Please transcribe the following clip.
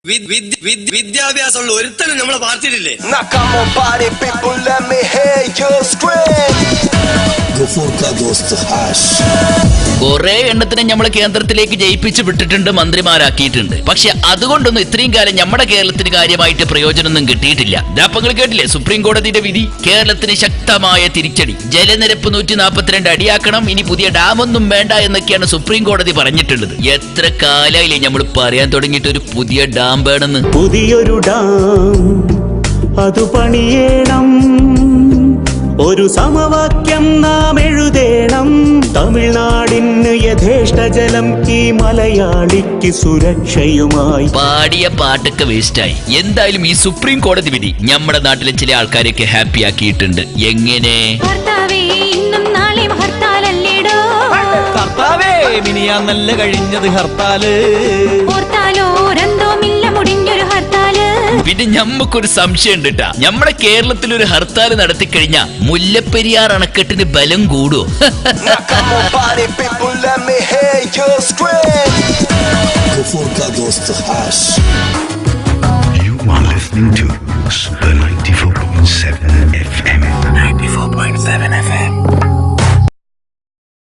വിദ്യാഭ്യാസമുള്ള ഒരുത്തനും നമ്മളെ പാർട്ടിയിലില്ലേ? കുറെ എണ്ണത്തിനെ നമ്മളെ കേന്ദ്രത്തിലേക്ക് ജയിപ്പിച്ച് വിട്ടിട്ടുണ്ട്, മന്ത്രിമാരാക്കിയിട്ടുണ്ട്. പക്ഷെ അതുകൊണ്ടൊന്നും ഇത്രയും കാലം നമ്മുടെ കേരളത്തിന് കാര്യമായിട്ട് പ്രയോജനമൊന്നും കിട്ടിയിട്ടില്ല. നിങ്ങൾ കേട്ടില്ലേ സുപ്രീം കോടതിയുടെ വിധി? കേരളത്തിന് ശക്തമായ തിരിച്ചടി. ജലനിരപ്പ് 142 അടിയാക്കണം, ഇനി പുതിയ ഡാമൊന്നും വേണ്ട എന്നൊക്കെയാണ് സുപ്രീം കോടതി പറഞ്ഞിട്ടുള്ളത്. എത്ര കാലമായില്ലേ നമ്മൾ പറയാൻ തുടങ്ങിയിട്ട് ഒരു പുതിയ ഡാം വേണമെന്ന്? പുതിയൊരു ഡാം അത് പണിയണം, ഒരു സമവാക്യം നാം എഴുതേണം. തമിഴ്നാടിന് യഥേഷ്ട ജലം, ഈ മലയാളിക്ക് സുരക്ഷയുമായി. പാടിയ പാട്ടൊക്കെ വേസ്റ്റായി. എന്തായാലും ഈ സുപ്രീം കോടതി വിധി നമ്മുടെ നാട്ടിലെ ചില ആൾക്കാരെയൊക്കെ ഹാപ്പി ആക്കിയിട്ടുണ്ട്. എങ്ങനെ? മിനിയാന്നല്ല കഴിഞ്ഞത് ഹർത്താല്, പിന്നെ ഞമ്മക്കൊരു സംശയം ഉണ്ട് ട്ടാ. നമ്മുടെ കേരളത്തിൽ ഒരു ഹർത്താൽ നടത്തിക്കഴിഞ്ഞാ മുല്ലപ്പെരിയാർ അണക്കെട്ടിന് ബലം കൂടുവോ? You are listening to